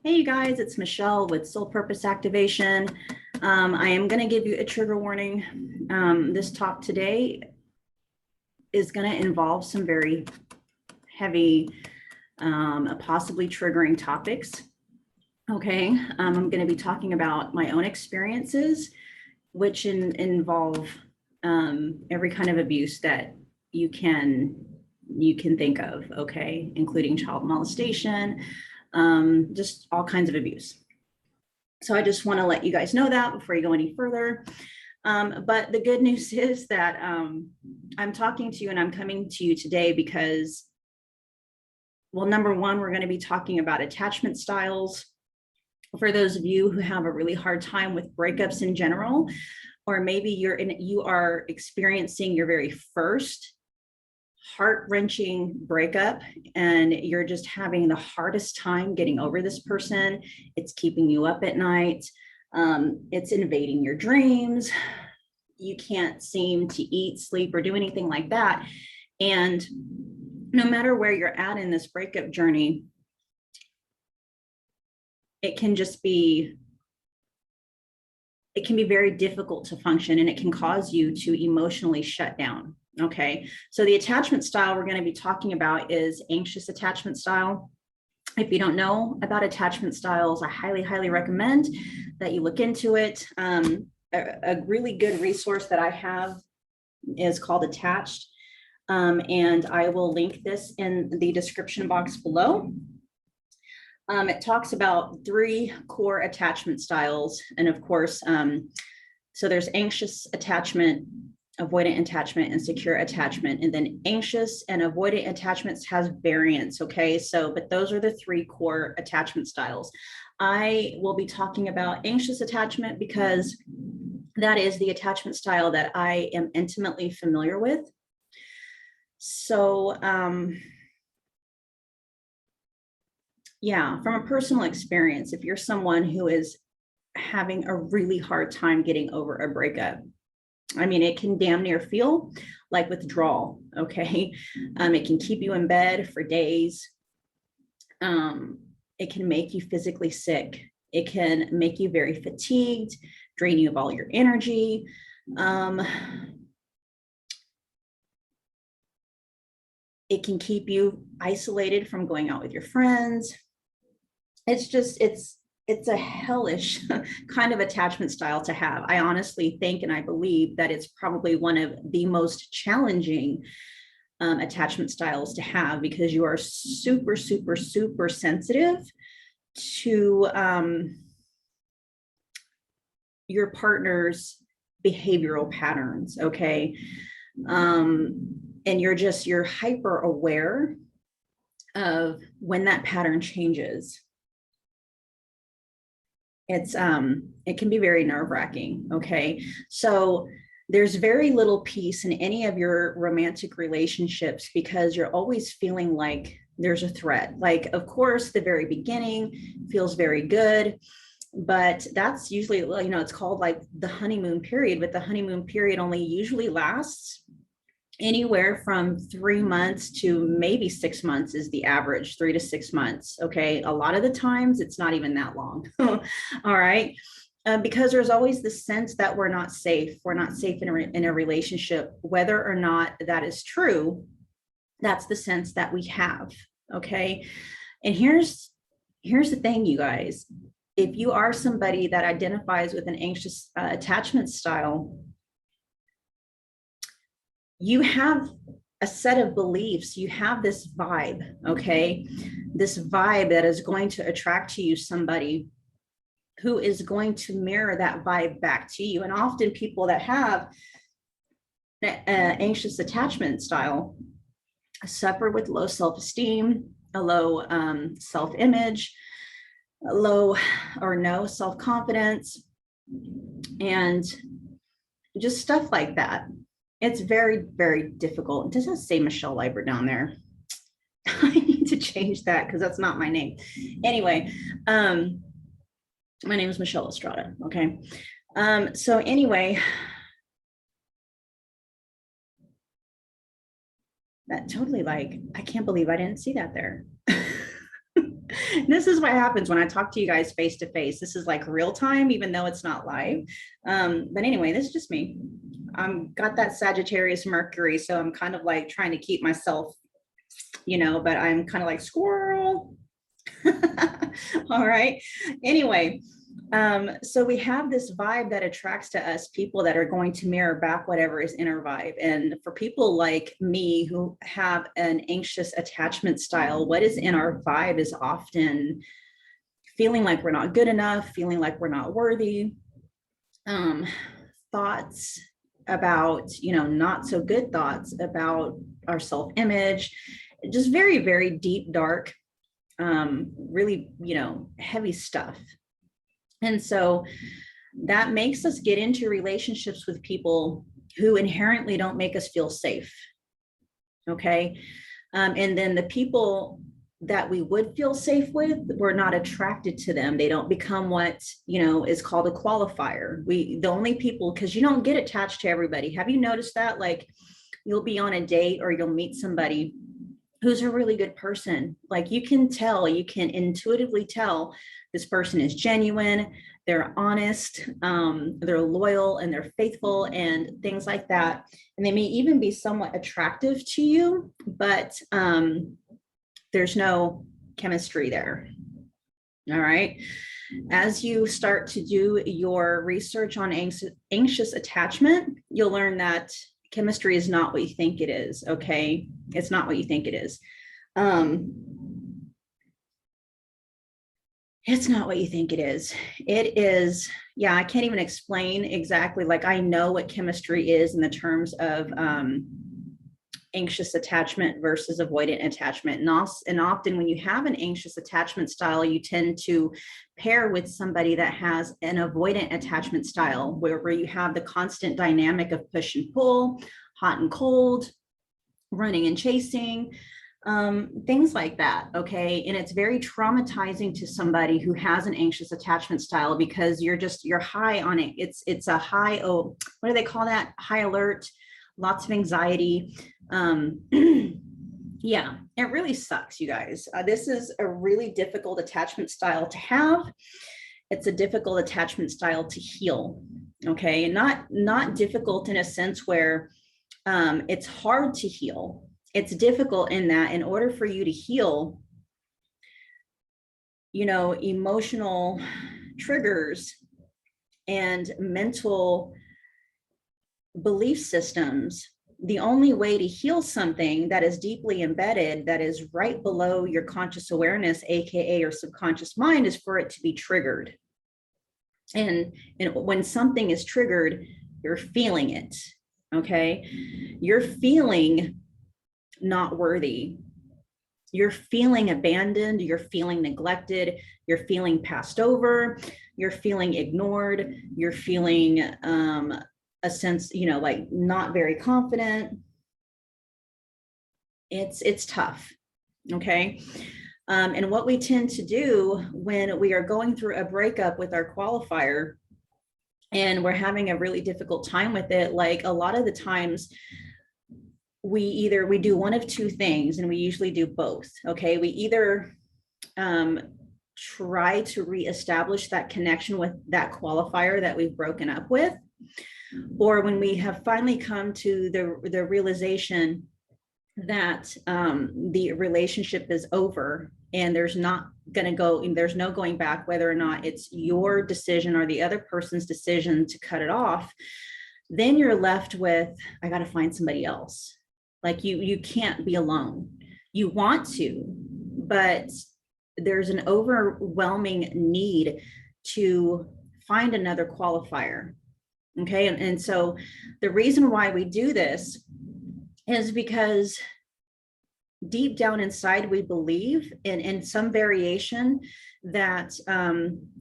Hey, you guys, it's Michelle with Soul Purpose Activation. I am going to give you a trigger warning. This talk today is going to involve some very heavy, possibly triggering topics. Okay, I'm going to be talking about my own experiences, which involve every kind of abuse that you can think of, okay, including child molestation, just all kinds of abuse. So I just want to let you guys know that before you go any further. But the good news is that I'm talking to you and I'm coming to you today because, well, number one, we're going to be talking about attachment styles. For those of you who have a really hard time with breakups in general, or maybe you are experiencing your very first heart-wrenching breakup and you're just having the hardest time getting over this person. It's keeping you up at night. It's invading your dreams. You can't seem to eat, sleep, or do anything like that. And no matter where you're at in this breakup journey, it can be very difficult to function, and it can cause you to emotionally shut down. Okay, so the attachment style we're going to be talking about is anxious attachment style. If you don't know about attachment styles, I highly, highly recommend that you look into it. A really good resource that I have is called Attached, and I will link this in the description box below. It talks about 3 core attachment styles. And of course, so there's anxious attachment, avoidant attachment, and secure attachment. And then anxious and avoidant attachments has variants. Okay, so, but those are the 3 core attachment styles. I will be talking about anxious attachment because that is the attachment style that I am intimately familiar with. So, yeah, from a personal experience, if you're someone who is having a really hard time getting over a breakup, I mean, it can damn near feel like withdrawal, okay? It can keep you in bed for days. It can make you physically sick. It can make you very fatigued, drain you of all your energy. It can keep you isolated from going out with your friends. It's a hellish kind of attachment style to have. I honestly think and I believe that it's probably one of the most challenging attachment styles to have, because you are super, super, super sensitive to your partner's behavioral patterns, okay? And you're hyper aware of when that pattern changes. It can be very nerve-wracking, okay? So there's very little peace in any of your romantic relationships because you're always feeling like there's a threat. Like, of course, the very beginning feels very good, but that's usually, you know, it's called like the honeymoon period, but the honeymoon period only usually lasts anywhere from 3 months to maybe 6 months is the average, 3 to 6 months. Okay. A lot of the times it's not even that long. All right. Because there's always this sense that we're not safe. We're not safe in a relationship, whether or not that is true. That's the sense that we have. Okay. And here's the thing, you guys. If you are somebody that identifies with an anxious attachment style, you have a set of beliefs, you have this vibe, okay? This vibe that is going to attract to you somebody who is going to mirror that vibe back to you. And often people that have anxious attachment style suffer with low self-esteem, a low self-image, a low or no self-confidence, and just stuff like that. It's very, very difficult. It doesn't say Michelle Liber down there. I need to change that because that's not my name. Anyway, my name is Michelle Estrada. Okay. So anyway, that totally, like, I can't believe I didn't see that there. This is what happens when I talk to you guys face to face. This is like real time, even though it's not live. But anyway, this is just me. I'm got that Sagittarius Mercury, so I'm kind of like trying to keep myself, but I'm kind of like squirrel. All right. Anyway, so we have this vibe that attracts to us people that are going to mirror back whatever is in our vibe. And for people like me who have an anxious attachment style, what is in our vibe is often feeling like we're not good enough, feeling like we're not worthy, thoughts about, not so good thoughts about our self-image, just very, very deep, dark, really, heavy stuff. And so that makes us get into relationships with people who inherently don't make us feel safe. Okay. And then the people that we would feel safe with, we're not attracted to them. They don't become what, is called a qualifier. The only people, because you don't get attached to everybody. Have you noticed that? Like you'll be on a date or you'll meet somebody who's a really good person. Like you can intuitively tell this person is genuine, they're honest, they're loyal, and they're faithful, and things like that. And they may even be somewhat attractive to you, but there's no chemistry there. All right. As you start to do your research on anxious attachment, you'll learn that chemistry is not what you think it is. Okay. It's not what you think it is. It's not what you think it is. It is, yeah, I can't even explain exactly. Like I know what chemistry is in the terms of anxious attachment versus avoidant attachment. And often when you have an anxious attachment style, you tend to pair with somebody that has an avoidant attachment style where you have the constant dynamic of push and pull, hot and cold, running and chasing, things like that. Okay. And it's very traumatizing to somebody who has an anxious attachment style because you're high on it. It's a high, what do they call that? High alert, lots of anxiety. Yeah, it really sucks, you guys. This is a really difficult attachment style to have. It's a difficult attachment style to heal. Okay. And not difficult in a sense where it's hard to heal. It's difficult in that in order for you to heal, emotional triggers and mental belief systems, the only way to heal something that is deeply embedded, that is right below your conscious awareness, AKA your subconscious mind, is for it to be triggered. And when something is triggered, you're feeling it. Okay. You're feeling not worthy. You're feeling abandoned. You're feeling neglected. You're feeling passed over. You're feeling ignored. You're feeling a sense, like not very confident. It's tough. Okay. And what we tend to do when we are going through a breakup with our qualifier and we're having a really difficult time with it, like a lot of the times we do one of two things, and we usually do both. Okay. We either try to reestablish that connection with that qualifier that we've broken up with, or when we have finally come to the realization that the relationship is over and there's no going back, whether or not it's your decision or the other person's decision to cut it off, then you're left with, I got to find somebody else. Like you can't be alone. You want to, but there's an overwhelming need to find another qualifier. Okay. And so the reason why we do this is because deep down inside, we believe in some variation that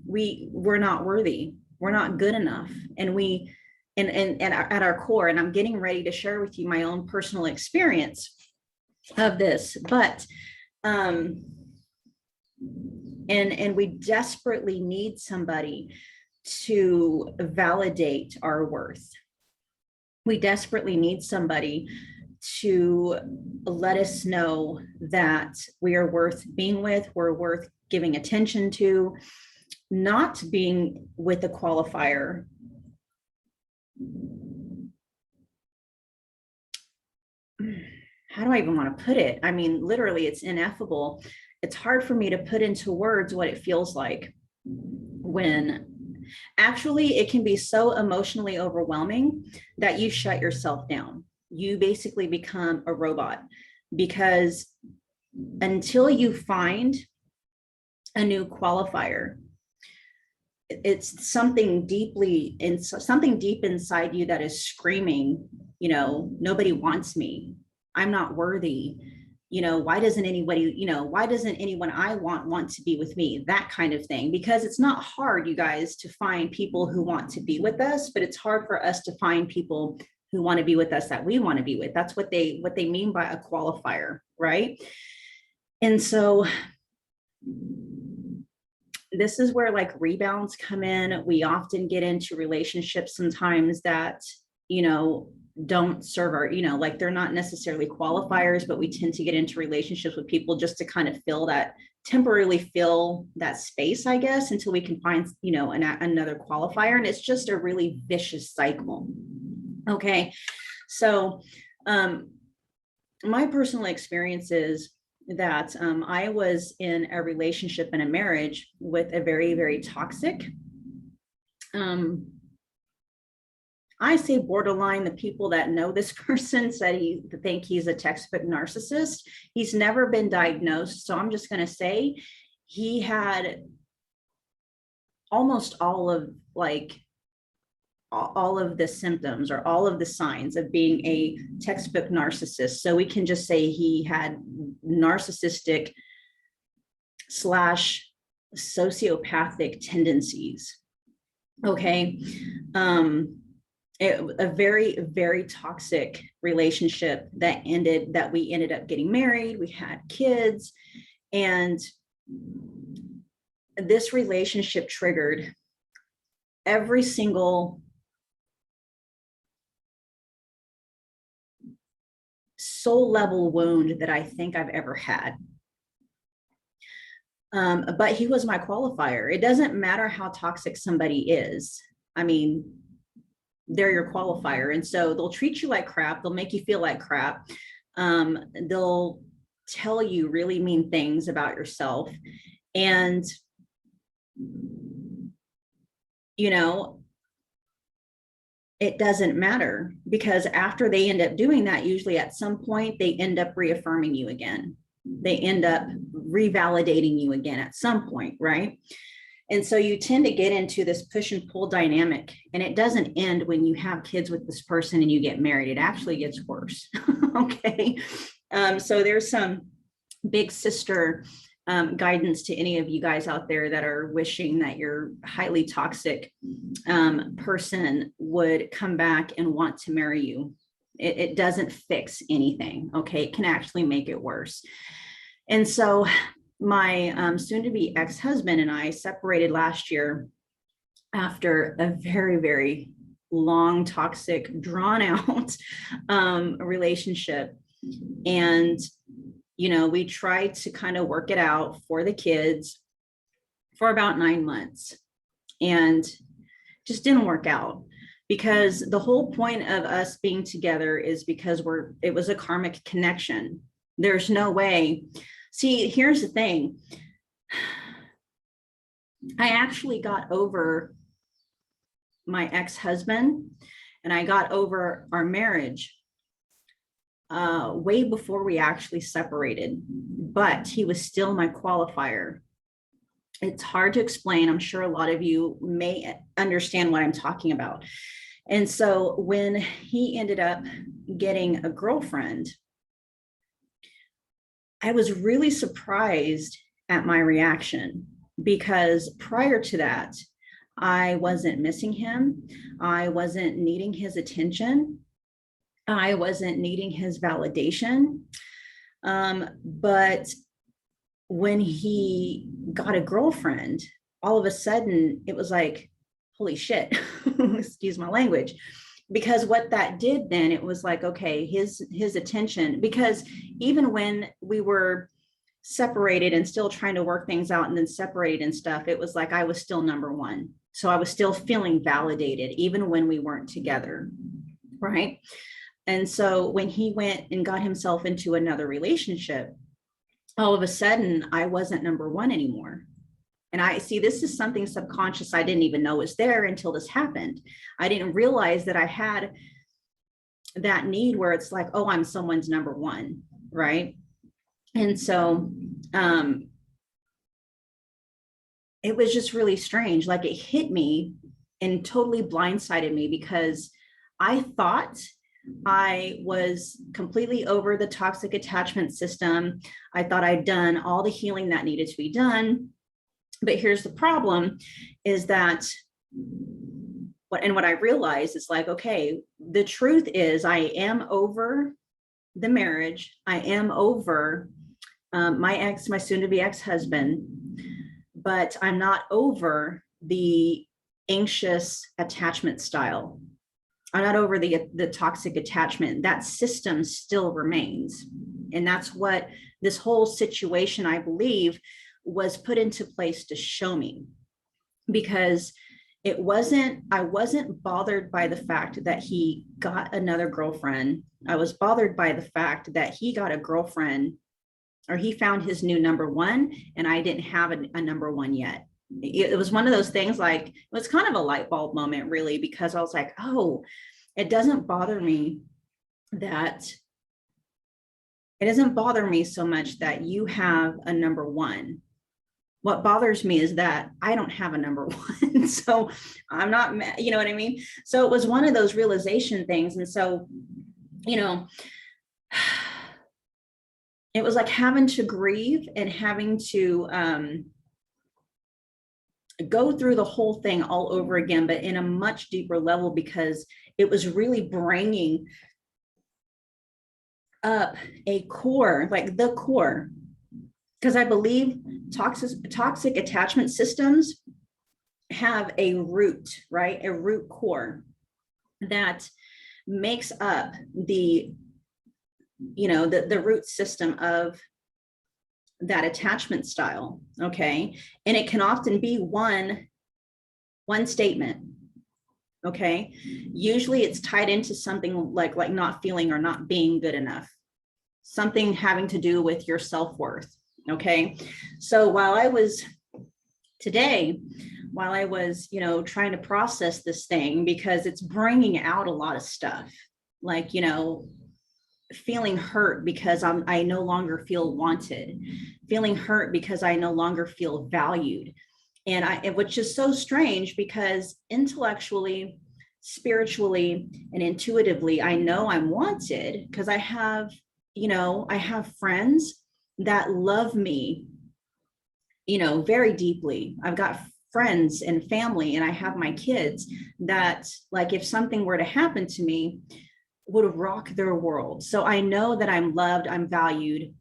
we're not worthy, we're not good enough. And at our core, and I'm getting ready to share with you my own personal experience of this, but and we desperately need somebody to validate our worth. We desperately need somebody to let us know that we are worth being with, we're worth giving attention to. Not being with a qualifier how do I even want to put it? I mean, literally, it's ineffable. It's hard for me to put into words what it feels like when actually it can be so emotionally overwhelming that you shut yourself down. You basically become a robot, because until you find a new qualifier, it's something deep inside you that is screaming, nobody wants me. I'm not worthy. Why doesn't anyone I want to be with me? That kind of thing. Because it's not hard, you guys, to find people who want to be with us, but it's hard for us to find people who want to be with us that we want to be with. That's what they mean by a qualifier, right? And so this is where like rebounds come in. We often get into relationships sometimes that, don't serve our, like they're not necessarily qualifiers, but we tend to get into relationships with people just to kind of temporarily fill that space, I guess, until we can find, another qualifier. And it's just a really vicious cycle. Okay. So, my personal experience is that I was in a relationship and a marriage with a very, very toxic, I say borderline. The people that know this person think he's a textbook narcissist. He's never been diagnosed. So I'm just going to say he had almost all of the symptoms or all of the signs of being a textbook narcissist. So we can just say he had narcissistic / sociopathic tendencies. Okay. A very, very toxic relationship that we ended up getting married. We had kids, and this relationship triggered every single soul level wound that I think I've ever had. But he was my qualifier. It doesn't matter how toxic somebody is. I mean, they're your qualifier. And so they'll treat you like crap. They'll make you feel like crap. They'll tell you really mean things about yourself. And, it doesn't matter, because after they end up doing that, usually at some point, they end up reaffirming you again. They end up revalidating you again at some point, right? And so you tend to get into this push and pull dynamic, and it doesn't end when you have kids with this person and you get married. It actually gets worse. Okay. So there's some big sister guidance to any of you guys out there that are wishing that your highly toxic person would come back and want to marry you. It doesn't fix anything. Okay. It can actually make it worse. And so my soon-to-be ex-husband and I separated last year after a very, very long, toxic, drawn-out relationship. And, we tried to kind of work it out for the kids for about 9 months, and just didn't work out, because the whole point of us being together is because it was a karmic connection. There's no way. See, here's the thing. I actually got over my ex-husband, and I got over our marriage way before we actually separated, but he was still my qualifier. It's hard to explain. I'm sure a lot of you may understand what I'm talking about. And so when he ended up getting a girlfriend, I was really surprised at my reaction, because prior to that, I wasn't missing him. I wasn't needing his attention. I wasn't needing his validation. But when he got a girlfriend, all of a sudden it was like, holy shit, excuse my language. because what that did then, it was like, okay, his attention, because even when we were separated and still trying to work things out and then separated and stuff, it was like I was still number one. So I was still feeling validated even when we weren't together, right? And so when he went and got himself into another relationship, all of a sudden I wasn't number one anymore. And I see, this is something subconscious I didn't even know was there until this happened. I didn't realize that I had that need where it's like, oh, I'm someone's number one, right? And so it was just really strange. Like, it hit me and totally blindsided me, because I thought I was completely over the toxic attachment system. I thought I'd done all the healing that needed to be done. But here's the problem, is that what I realized is like, okay, the truth is I am over the marriage. I am over my soon to be ex-husband, but I'm not over the anxious attachment style. I'm not over the toxic attachment. That system still remains. And that's what this whole situation, I believe, was put into place to show me, because I wasn't bothered by the fact that he got another girlfriend. I was bothered by the fact that he got a girlfriend, or he found his new number one, and I didn't have a number one yet. It was one of those things, like, it was kind of a light bulb moment, really, because I was like, oh, it doesn't bother me so much that you have a number one. What bothers me is that I don't have a number one. So I'm not, you know what I mean? So it was one of those realization things. And so, it was like having to grieve and having to go through the whole thing all over again, but in a much deeper level, because it was really bringing up a core, like the core. Because I believe toxic attachment systems have a root, right? A root core that makes up the root system of that attachment style. Okay. And it can often be one statement. Okay. Usually it's tied into something like not feeling or not being good enough, something having to do with your self-worth. Okay. So while I was trying to process this thing, because it's bringing out a lot of stuff, like, feeling hurt because I no longer feel wanted, feeling hurt because I no longer feel valued. And which is so strange, because intellectually, spiritually, and intuitively, I know I'm wanted, because I have friends that love me, very deeply. I've got friends and family, and I have my kids that, like, if something were to happen to me, would rock their world. So I know that I'm loved, I'm valued,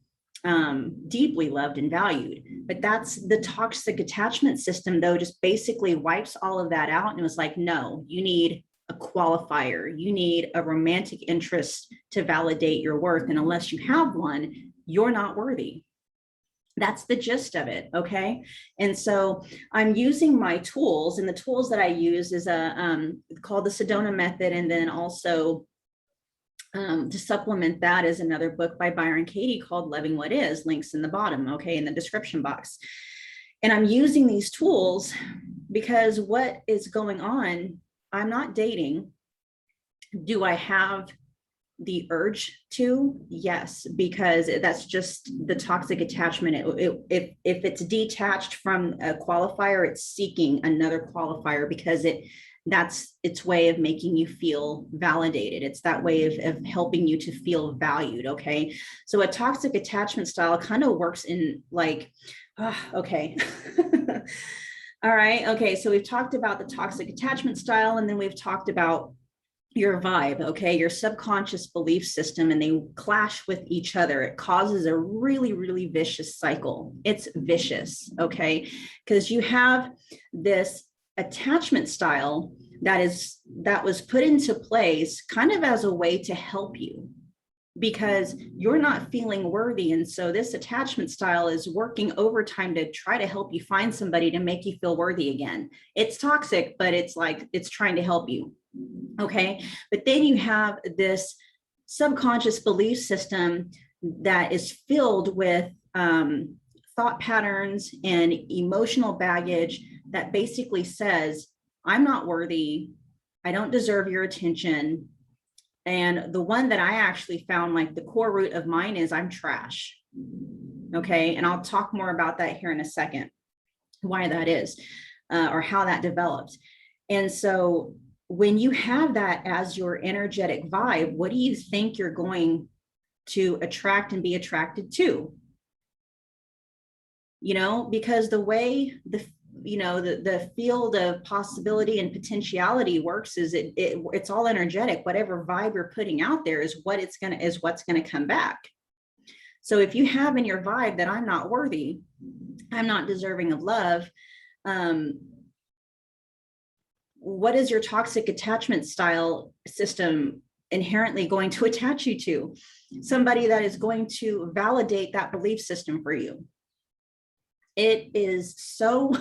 deeply loved and valued. But that's the toxic attachment system, though, just basically wipes all of that out. And it was like, no, you need a qualifier. You need a romantic interest to validate your worth. And unless you have one, you're not worthy. That's the gist of it. Okay. And so I'm using my tools, and the tools that I use is called the Sedona method. And then also to supplement that is another book by Byron Katie called Loving What Is, links in the bottom. Okay. In the description box. And I'm using these tools because what is going on, I'm not dating. Do I have the urge to? Yes, because that's just the toxic attachment. If it's detached from a qualifier, it's seeking another qualifier, because that's its way of making you feel validated. It's that way of helping you to feel valued. Okay. So a toxic attachment style kind of works in like, okay. All right. Okay. So we've talked about the toxic attachment style, and then we've talked about your vibe, okay, your subconscious belief system, and they clash with each other. It causes a really, really vicious cycle. It's vicious, okay, because you have this attachment style that was put into place kind of as a way to help you, because you're not feeling worthy. And so this attachment style is working overtime to try to help you find somebody to make you feel worthy again. It's toxic, but it's like, it's trying to help you. Okay. But then you have this subconscious belief system that is filled with thought patterns and emotional baggage that basically says, I'm not worthy. I don't deserve your attention. And the one that I actually found, like the core root of mine, is I'm trash. Okay. And I'll talk more about that here in a second, why that is, or how that developed. And so when you have that as your energetic vibe, what do you think you're going to attract and be attracted to? You know, because the way the field of possibility and potentiality works is it's all energetic. Whatever vibe you're putting out there is what's going to come back. So if you have in your vibe that I'm not worthy, I'm not deserving of love, what is your toxic attachment style system inherently going to attach you to? Somebody that is going to validate that belief system for you. It is so,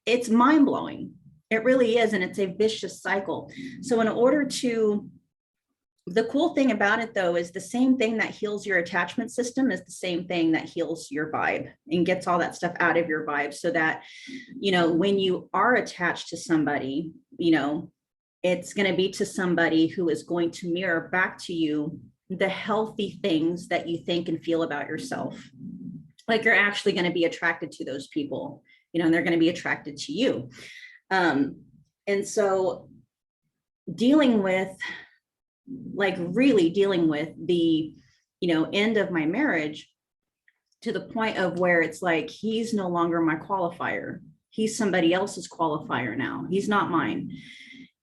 it's mind blowing. It really is. And it's a vicious cycle. So in order to, the cool thing about it though, is the same thing that heals your attachment system is the same thing that heals your vibe and gets all that stuff out of your vibe, so that, you know, when you are attached to somebody, you know, it's going to be to somebody who is going to mirror back to you the healthy things that you think and feel about yourself. Like you're actually going to be attracted to those people, you know, and they're going to be attracted to you. And so dealing with, like really dealing with the, you know, end of my marriage, to the point of where it's like, he's no longer my qualifier. He's somebody else's qualifier now. He's not mine.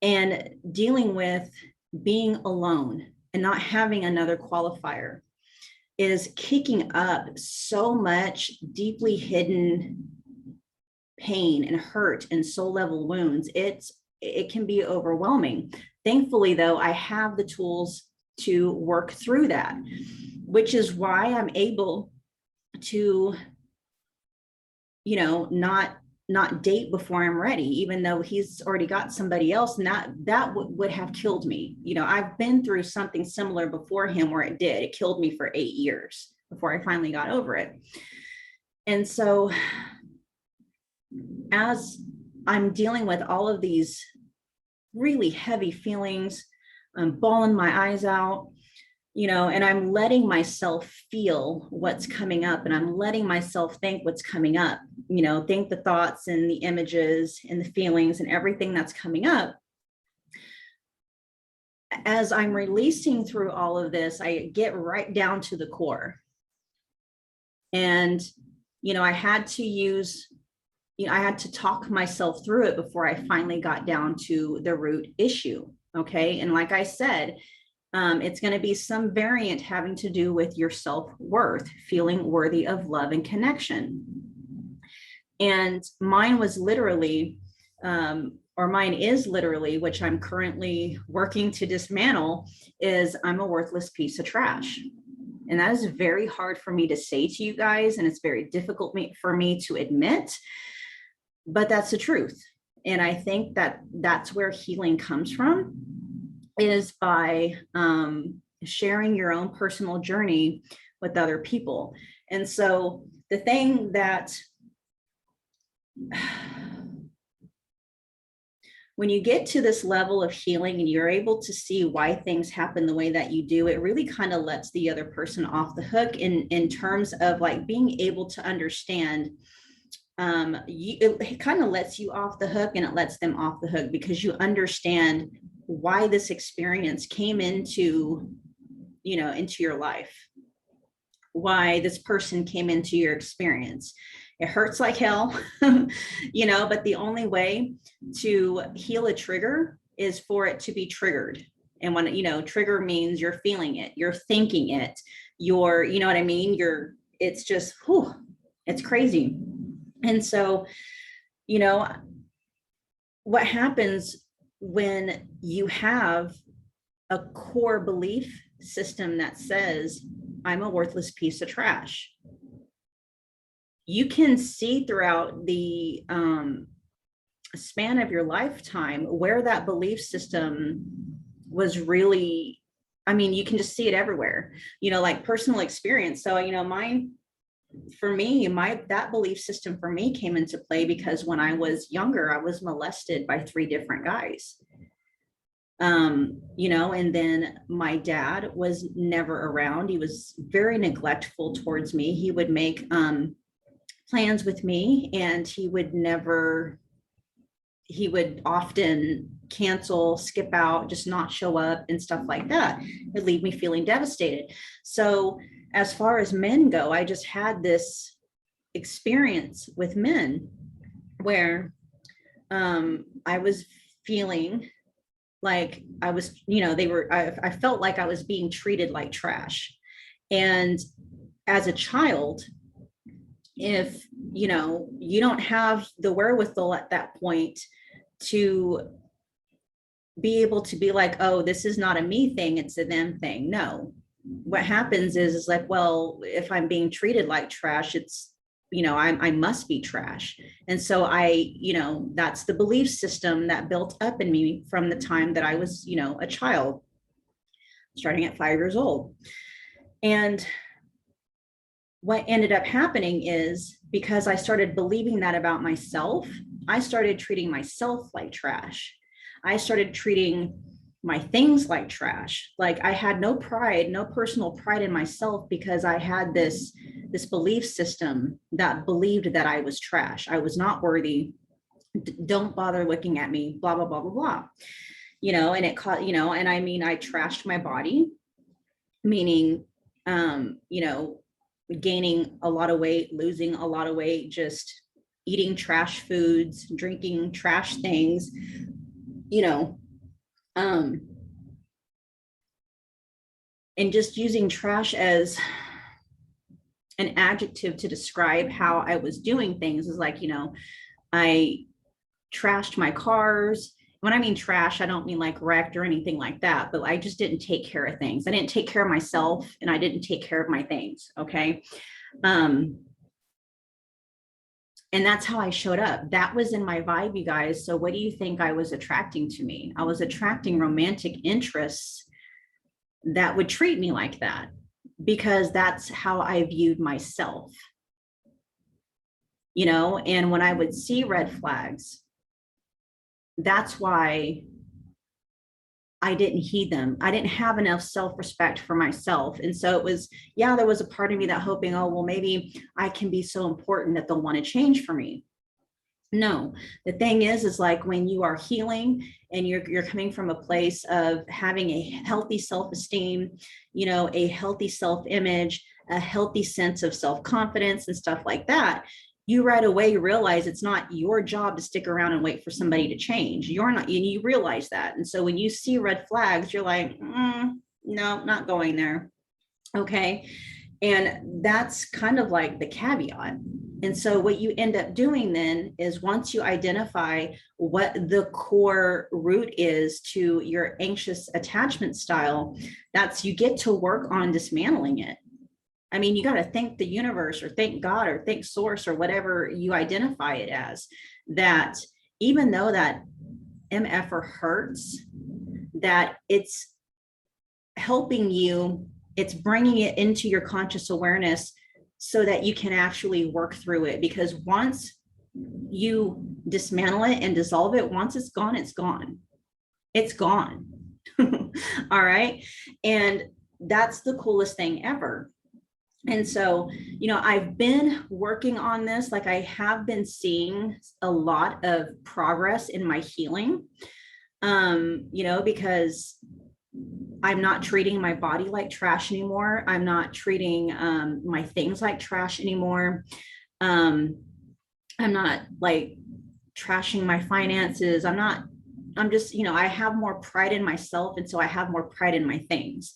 And dealing with being alone and not having another qualifier is kicking up so much deeply hidden pain and hurt and soul level wounds. It can be overwhelming. Thankfully, though, I have the tools to work through that, which is why I'm able to, you know, not date before I'm ready, even though he's already got somebody else, and that would have killed me. You know, I've been through something similar before him where it killed me for 8 years before I finally got over it. And so as I'm dealing with all of these really heavy feelings, I'm bawling my eyes out, you know, and I'm letting myself feel what's coming up, and I'm letting myself think what's coming up, you know, think the thoughts and the images and the feelings and everything that's coming up. As I'm releasing through all of this, I get right down to the core. And, you know, I had to talk myself through it before I finally got down to the root issue. Okay. And like I said, it's going to be some variant having to do with your self-worth, feeling worthy of love and connection. And mine was literally, or mine is literally, which I'm currently working to dismantle, is I'm a worthless piece of trash. And that is very hard for me to say to you guys. And it's very difficult for me to admit, but that's the truth. And I think that that's where healing comes from, is by sharing your own personal journey with other people. And so the thing that, when you get to this level of healing and you're able to see why things happen the way that you do, it really kind of lets the other person off the hook in terms of like being able to understand. It kind of lets you off the hook, and it lets them off the hook, because you understand why this experience came into, you know, into your life, why this person came into your experience. It hurts like hell, you know, but the only way to heal a trigger is for it to be triggered. And when, you know, trigger means you're feeling it, you're thinking it, you're, you know what I mean? It's just, whew, it's crazy. And so, you know, what happens when you have a core belief system that says, I'm a worthless piece of trash, you can see throughout the span of your lifetime where that belief system was really, I mean, you can just see it everywhere, like personal experience. So, mine, for me, that belief system for me came into play because when I was younger, I was molested by 3 different guys. And then my dad was never around. He was very neglectful towards me. He would make plans with me, and he would often cancel, skip out, just not show up and stuff like that. It'd leave me feeling devastated. So as far as men go, I just had this experience with men where I was feeling like I was, I felt like I was being treated like trash. And as a child, if, you don't have the wherewithal at that point to be able to be like, oh, this is not a me thing, it's a them thing. No, what happens is like, well, if I'm being treated like trash, it's, I must be trash. And so that's the belief system that built up in me from the time that I was, a child, starting at 5 years old. And what ended up happening is, because I started believing that about myself, I started treating myself like trash. I started treating my things like trash. Like I had no pride, no personal pride in myself, because I had this belief system that believed that I was trash. I was not worthy. Don't bother looking at me, blah, blah, blah, blah, blah. And it caught, and I mean, I trashed my body, meaning, gaining a lot of weight, losing a lot of weight, just eating trash foods, drinking trash things, and just using trash as an adjective to describe how I was doing things. Is like, I trashed my cars. When I mean trash, I don't mean like wrecked or anything like that, but I just didn't take care of things. I didn't take care of myself, and I didn't take care of my things. Okay. And that's how I showed up. That was in my vibe, you guys. So what do you think I was attracting to me? I was attracting romantic interests that would treat me like that, because that's how I viewed myself. And when I would see red flags, that's why I didn't heed them. I didn't have enough self-respect for myself. And so it was, there was a part of me that hoping, oh, well, maybe I can be so important that they'll want to change for me. No, the thing is like when you are healing and you're coming from a place of having a healthy self-esteem, a healthy self-image, a healthy sense of self-confidence and stuff like that, you right away realize it's not your job to stick around and wait for somebody to change. You're not, and you realize that. And so when you see red flags, you're like, no, not going there. Okay. And that's kind of like the caveat. And so what you end up doing then is, once you identify what the core root is to your anxious attachment style, that's, you get to work on dismantling it. I mean, you got to thank the universe or thank God or thank source or whatever you identify it as, that even though that MF hurts, that it's helping you, it's bringing it into your conscious awareness so that you can actually work through it. Because once you dismantle it and dissolve it, once it's gone, it's gone. It's gone. All right. And that's the coolest thing ever. And so, I've been working on this. Like, I have been seeing a lot of progress in my healing, because I'm not treating my body like trash anymore. I'm not treating my things like trash anymore. I'm not like trashing my finances. I'm just, I have more pride in myself. And so I have more pride in my things.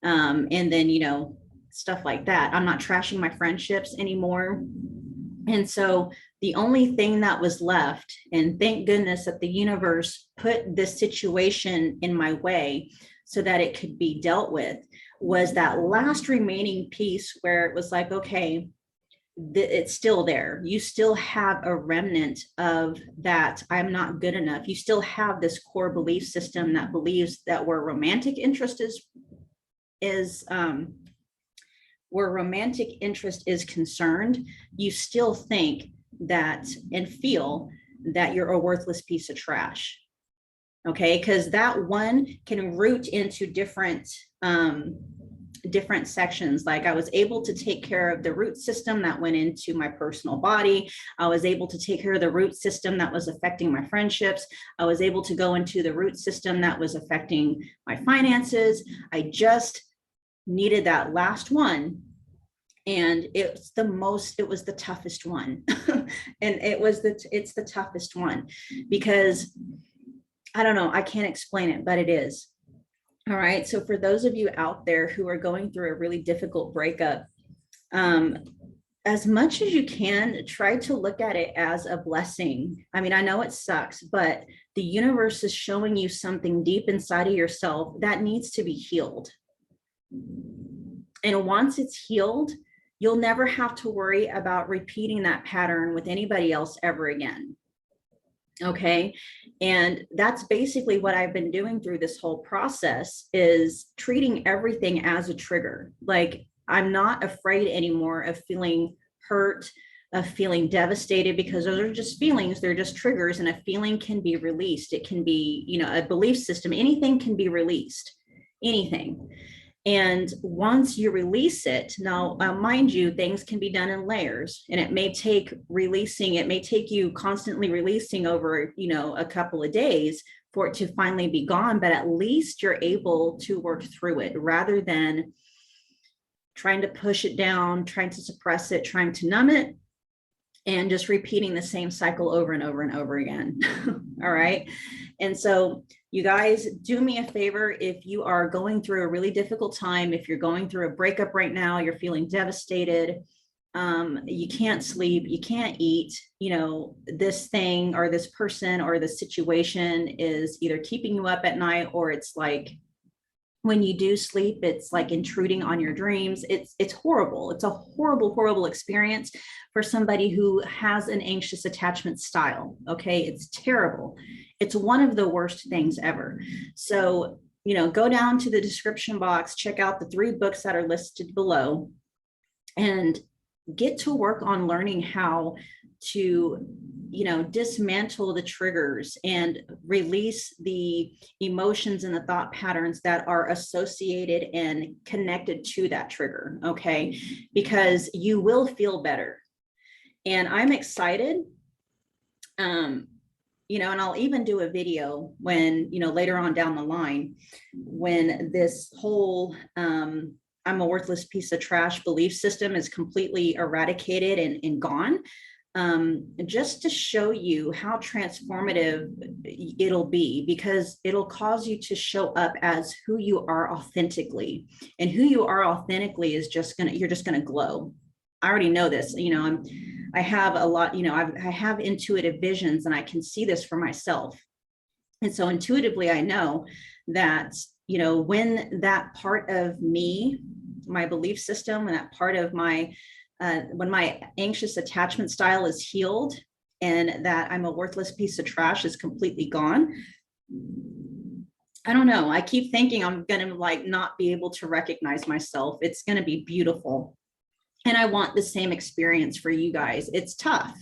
And then, stuff like that. I'm not trashing my friendships anymore. And so The only thing that was left, and thank goodness that the universe put this situation in my way so that it could be dealt with, was that last remaining piece where it was like, okay, it's still there. You still have a remnant of that I'm not good enough. You still have this core belief system that believes that where romantic interest is where romantic interest is concerned, you still think that and feel that you're a worthless piece of trash. Okay, because that one can root into different sections. Like I was able to take care of the root system that went into my personal body. I was able to take care of the root system that was affecting my friendships. I was able to go into the root system that was affecting my finances. I just needed that last one. And it's the toughest one. And it's the toughest one because I don't know, I can't explain it, but it is. All right. So for those of you out there who are going through a really difficult breakup, as much as you can, try to look at it as a blessing. I mean, I know it sucks, but the universe is showing you something deep inside of yourself that needs to be healed. And once it's healed, you'll never have to worry about repeating that pattern with anybody else ever again. Okay. And that's basically what I've been doing through this whole process, is treating everything as a trigger. Like I'm not afraid anymore of feeling hurt, of feeling devastated, because those are just feelings. They're just triggers, and a feeling can be released. It can be, a belief system, anything can be released, anything. And once you release it, now, mind you, things can be done in layers, and it may take you constantly releasing over, a couple of days for it to finally be gone, but at least you're able to work through it rather than trying to push it down, trying to suppress it, trying to numb it, and just repeating the same cycle over and over and over again. All right. And so you guys, do me a favor. If you are going through a really difficult time, if you're going through a breakup right now, you're feeling devastated, you can't sleep, you can't eat, this thing or this person or this situation is either keeping you up at night, or it's like, when you do sleep, it's like intruding on your dreams. It's horrible. It's a horrible, horrible experience for somebody who has an anxious attachment style. Okay. It's terrible. It's one of the worst things ever. So, go down to the description box, check out the 3 books that are listed below, and get to work on learning how to dismantle the triggers and release the emotions and the thought patterns that are associated and connected to that trigger. Okay. Because you will feel better. And I'm excited. And I'll even do a video when, later on down the line, when this whole, I'm a worthless piece of trash belief system is completely eradicated and gone. Just to show you how transformative it'll be, because it'll cause you to show up as who you are authentically, and who you are authentically is you're just gonna glow. I already know this, I have a lot, I have intuitive visions, and I can see this for myself. And so intuitively, I know that, when that part of me, my belief system, and that part of my when my anxious attachment style is healed, and that I'm a worthless piece of trash is completely gone. I don't know. I keep thinking I'm going to not be able to recognize myself. It's going to be beautiful. And I want the same experience for you guys. It's tough.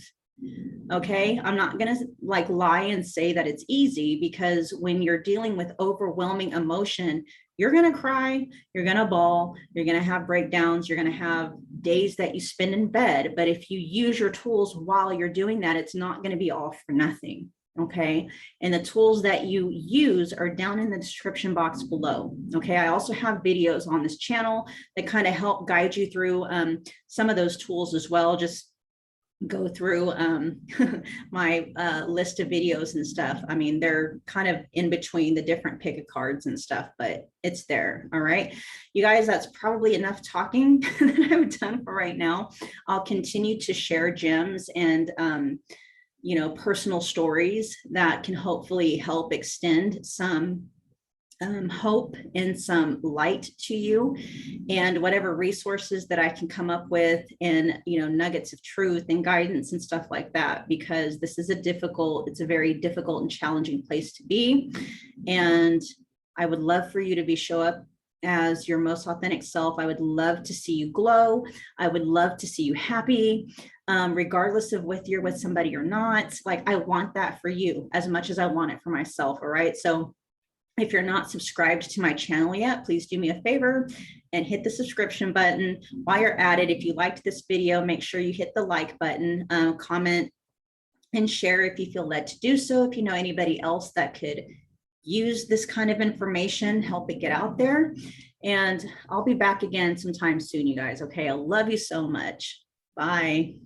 Okay. I'm not going to lie and say that it's easy, because when you're dealing with overwhelming emotion, you're going to cry, you're going to bawl, you're going to have breakdowns, you're going to have days that you spend in bed. But if you use your tools while you're doing that, it's not going to be all for nothing. Okay. And the tools that you use are down in the description box below. Okay. I also have videos on this channel that kind of help guide you through some of those tools as well. Just go through my list of videos and stuff. I mean, they're kind of in between the different pick of cards and stuff, but it's there. All right, you guys, that's probably enough talking that I've done for right now. I'll continue to share gems and personal stories that can hopefully help extend some hope and some light to you, and whatever resources that I can come up with, and nuggets of truth and guidance and stuff like that, because this is it's a very difficult and challenging place to be. And I would love for you to show up as your most authentic self. I would love to see you glow. I would love to see you happy, regardless of whether you're with somebody or not. Like, I want that for you as much as I want it for myself. All right, so if you're not subscribed to my channel yet, please do me a favor and hit the subscription button. While you're at it, if you liked this video, make sure you hit the like button, comment, and share if you feel led to do so. If you know anybody else that could use this kind of information, help it get out there. And I'll be back again sometime soon, you guys. Okay, I love you so much. Bye.